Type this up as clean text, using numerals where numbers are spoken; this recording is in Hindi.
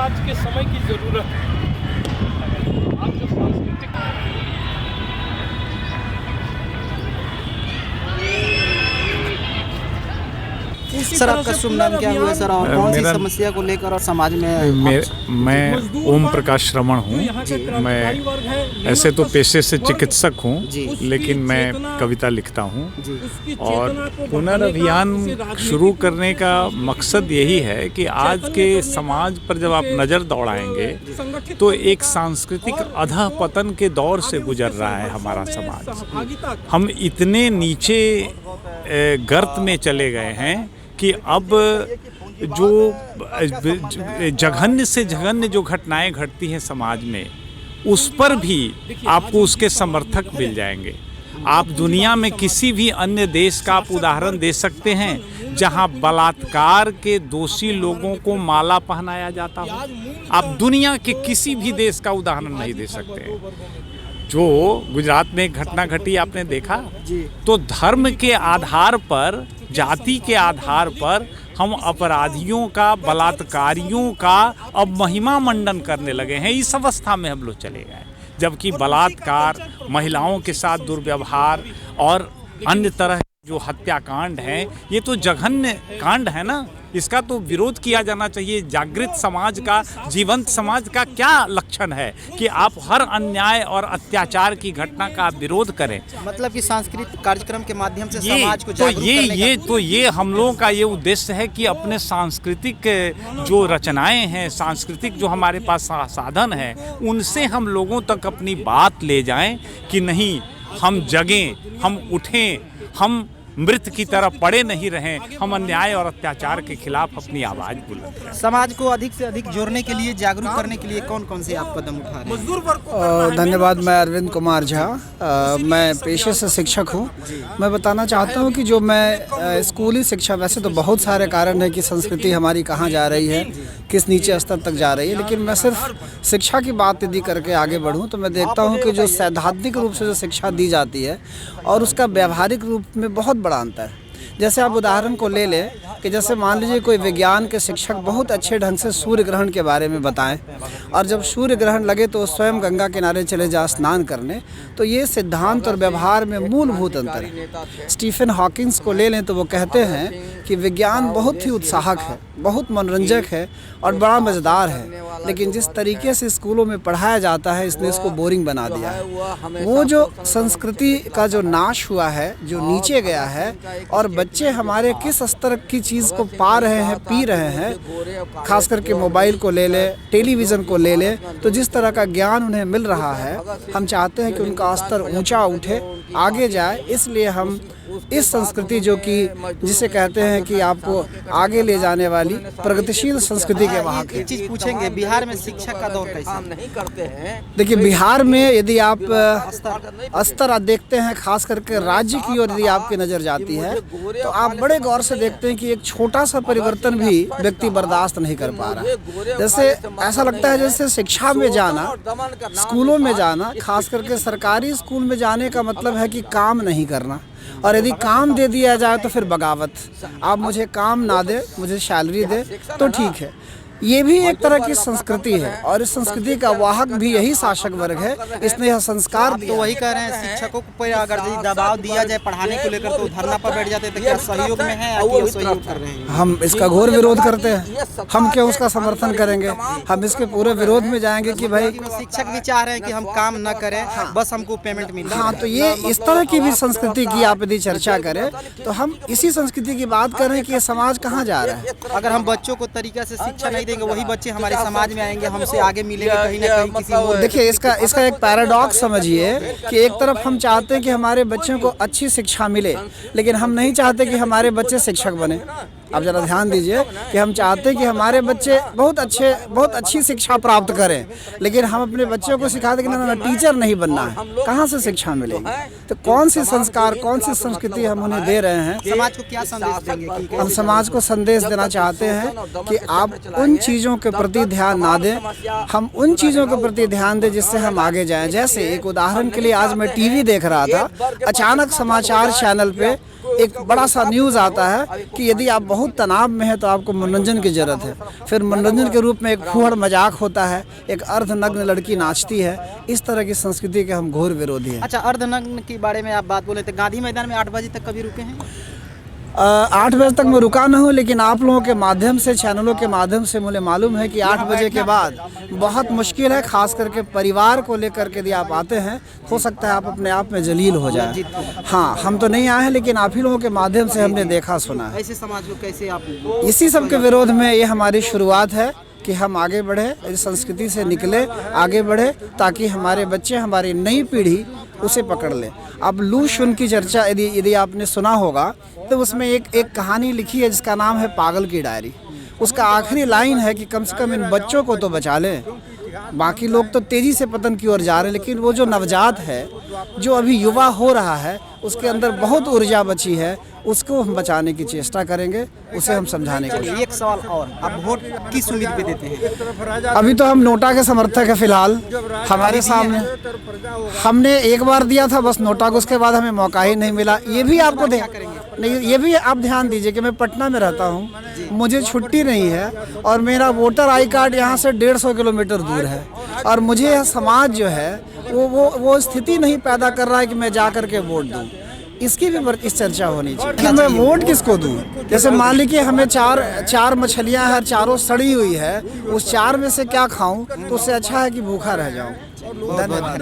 आज के समय की ज़रूरत है। आज जो सांस्कृतिक सर, आपका शुभ नाम क्या हुआ सर, और कौन सी समस्या को लेकर और समाज में? मैं ओम प्रकाश श्रवण हूँ। मैं ऐसे तो पेशे से चिकित्सक हूँ, लेकिन मैं कविता लिखता हूँ। और पुनर्अभियान शुरू करने का मकसद यही है कि आज के समाज पर जब आप नज़र दौड़ाएंगे तो एक सांस्कृतिक अधःपतन के दौर से गुजर रहा है हमारा समाज। हम इतने नीचे गर्त में चले गए हैं कि अब जो जघन्य से जघन्य जो घटनाएं घटती हैं समाज में, उस पर भी आपको उसके समर्थक मिल जाएंगे। आप दुनिया में किसी भी अन्य देश का आप उदाहरण दे सकते हैं जहां बलात्कार के दोषी लोगों को माला पहनाया जाता हो? आप दुनिया के किसी भी देश का उदाहरण नहीं दे सकते हैं। जो गुजरात में एक घटना घटी आपने देखा, तो धर्म के आधार पर, जाति के आधार पर हम अपराधियों का, बलात्कारियों का अब महिमा मंडन करने लगे हैं। इस अवस्था में हम लोग चले गए, जबकि बलात्कार, महिलाओं के साथ दुर्व्यवहार और अन्य तरह जो हत्याकांड हैं, ये तो जघन्य कांड है ना। इसका तो विरोध किया जाना चाहिए। जागृत समाज का, जीवंत समाज का क्या लक्षण है कि आप हर अन्याय और अत्याचार की घटना का विरोध करें? मतलब कि सांस्कृतिक कार्यक्रम के माध्यम से समाज को जागरूक करने का ये हम लोगों का ये उद्देश्य है कि अपने सांस्कृतिक जो रचनाएं हैं, सांस्कृतिक जो हमारे पास साधन हैं, उनसे हम लोगों तक अपनी बात ले जाएं कि नहीं, हम जगें, हम उठें, हम मृत की तरह पड़े नहीं रहें, हम अन्याय और अत्याचार के खिलाफ अपनी आवाज़ बुलंद करें। समाज को अधिक से अधिक जोड़ने के लिए, जागरूक करने के लिए कौन कौन से आप कदम उठा रहे हैं? धन्यवाद। मैं अरविंद कुमार झा, मैं पेशे से शिक्षक हूँ। मैं बताना चाहता हूँ कि जो मैं स्कूली शिक्षा, वैसे तो बहुत सारे कारण हैं कि संस्कृति हमारी कहाँ जा रही है, किस नीचे स्तर तक जा रही है, लेकिन मैं सिर्फ शिक्षा की बात यदि करके आगे बढ़ूँ तो मैं देखता हूँ कि जो सैद्धांतिक रूप से जो शिक्षा दी जाती है और उसका व्यावहारिक रूप में बहुत बड़ा अंतर है। जैसे आप उदाहरण को ले लें कि जैसे मान लीजिए कोई विज्ञान के शिक्षक बहुत अच्छे ढंग से सूर्य ग्रहण के बारे में बताएं, और जब सूर्य ग्रहण लगे तो स्वयं गंगा किनारे चले जा स्नान करने, तो ये सिद्धांत और व्यवहार में मूलभूत अंतर है। स्टीफन हॉकिंस को ले लें तो वो कहते हैं कि विज्ञान बहुत ही उत्साहक है, बहुत मनोरंजक है और बड़ा मज़ेदार है, लेकिन जिस तरीके से स्कूलों में पढ़ाया जाता है इसने इसको बोरिंग बना दिया है। वो जो संस्कृति का जो नाश हुआ है, जो नीचे गया है, और बच्चे हमारे किस स्तर की चीज़ को पा रहे हैं, पी रहे हैं, खास करके मोबाइल को ले ले, टेलीविज़न को ले ले, तो जिस तरह का ज्ञान उन्हें मिल रहा है, हम चाहते हैं कि उनका स्तर ऊंचा उठे, आगे जाए। इसलिए हम इस संस्कृति जो कि जिसे कहते हैं कि आपको आगे ले जाने वाली प्रगतिशील संस्कृति के वाहक हैं। एक चीज़ पूछेंगे, बिहार में शिक्षा का दौर कैसा नहीं करते हैं? देखिए, बिहार में यदि आप स्तर देखते हैं, खास करके राज्य की ओर यदि आपकी नज़र जाती है, तो आप बड़े गौर से देखते हैं कि एक छोटा सा परिवर्तन भी व्यक्ति बर्दाश्त नहीं कर पा रहा। जैसे ऐसा लगता है जैसे शिक्षा में जाना, स्कूलों में जाना, खास करके सरकारी स्कूल में जाने का मतलब है कि काम नहीं करना, और यदि काम दे दिया जाए तो फिर बगावत। आप मुझे काम ना दे, मुझे सैलरी दे तो ठीक है। ये भी एक तरह की संस्कृति है, और इस संस्कृति का वाहक भी यही शासक वर्ग है। इसने यह संस्कार दिया। तो वही कह रहे हैं, शिक्षकों को अगर दबाव दिया जाए पढ़ाने को लेकर तो धरना पर बैठ जाते हैं, तो क्या सहयोग में है या कि सहयोग कर रहे हैं? हम इसका घोर विरोध करते हैं। हम क्यों उसका समर्थन करेंगे? हम इसके पूरे विरोध में जाएंगे कि भाई, शिक्षक भी चाह रहे हैं कि हम काम न करें, बस हमको पेमेंट मिले। हाँ, तो ये इस तरह की भी संस्कृति की आप यदि चर्चा करें तो हम इसी संस्कृति की बात कर रहे हैं कि ये समाज कहाँ जा रहा है। अगर हम बच्चों को तरीके से शिक्षा नहीं देंगे, वही बच्चे हमारे समाज में आएंगे, हमसे आगे मिलेंगे कहीं ना कहीं किसी और। देखिए, इसका एक पैराडॉक्स समझिए कि एक तरफ हम चाहते हैं कि हमारे बच्चों को अच्छी शिक्षा मिले, लेकिन हम नहीं चाहते कि हमारे बच्चे शिक्षक बने। आप जरा ध्यान दीजिए कि हम चाहते हैं कि हमारे बच्चे बहुत अच्छी शिक्षा प्राप्त करें, लेकिन हम अपने बच्चों को सिखाते कि ना टीचर नहीं बनना है। कहाँ से शिक्षा मिलेगी? तो कौन सी संस्कार, कौन सी संस्कृति हम उन्हें दे रहे हैं? समाज को क्या संदेश देंगे? हम समाज को संदेश देना चाहते हैं कि आप उन चीज़ों के प्रति ध्यान ना दें, हम उन चीज़ों के प्रति ध्यान दें जिससे हम आगे जाएं। जैसे एक उदाहरण के लिए, आज मैं टीवी देख रहा था, अचानक समाचार चैनल पे एक बड़ा सा न्यूज़ आता है कि यदि आप बहुत तनाव में है तो आपको मनोरंजन की ज़रूरत है। फिर मनोरंजन के रूप में एक फूहड़ मजाक होता है, एक अर्धनग्न लड़की नाचती है। इस तरह की संस्कृति के हम घोर विरोधी हैं। अच्छा, अर्धनग्न के बारे में आप बात बोले थे, गांधी मैदान में 8 बजे तक कभी रुके हैं? 8 बजे तक मैं रुका न हूँ, लेकिन आप लोगों के माध्यम से, चैनलों के माध्यम से मुझे मालूम है कि 8 बजे के बाद बहुत मुश्किल है, खास करके परिवार को लेकर के यदि आप आते हैं हो सकता है आप अपने आप में जलील हो जाए। हाँ, हम तो नहीं आए हैं, लेकिन आप ही लोगों के माध्यम से हमने देखा सुना है। ऐसे समाज को कैसे आप इसी सब के विरोध में ये हमारी शुरुआत है कि हम आगे बढ़े, इस संस्कृति से निकले, आगे बढ़े, ताकि हमारे बच्चे, हमारी नई पीढ़ी उसे पकड़ ले। अब लू शुन की चर्चा यदि आपने सुना होगा तो उसमें एक कहानी लिखी है जिसका नाम है पागल की डायरी। उसका आखिरी लाइन है कि कम से कम इन बच्चों को तो बचा लें, बाकी लोग तो तेज़ी से पतन की ओर जा रहे हैं, लेकिन वो जो नवजात है, जो अभी युवा हो रहा है, उसके अंदर बहुत ऊर्जा बची है, उसको हम बचाने की चेष्टा करेंगे, उसे हम समझाने की। एक सवाल और, आप वोट किस उम्मीद पे देते हैं? अभी तो हम नोटा के समर्थक है फिलहाल। हमारे सामने हमने एक बार दिया था बस नोटा को, उसके बाद हमें मौका ही नहीं मिला। ये भी आपको नहीं, ये भी आप ध्यान दीजिए कि मैं पटना में रहता हूँ, मुझे छुट्टी नहीं है और मेरा वोटर आई कार्ड यहाँ से 150 किलोमीटर दूर है, और मुझे यह समाज जो है वो स्थिति नहीं पैदा कर रहा है कि मैं जा कर के वोट दूँ। इसकी भी इस चर्चा होनी चाहिए कि मैं वोट किसको दूं। जैसे मान लीजिए हमें चार मछलियां हैं, चारों सड़ी हुई है, उस 4 में से क्या खाऊं, तो उससे अच्छा है कि भूखा रह जाऊं। धन्यवाद।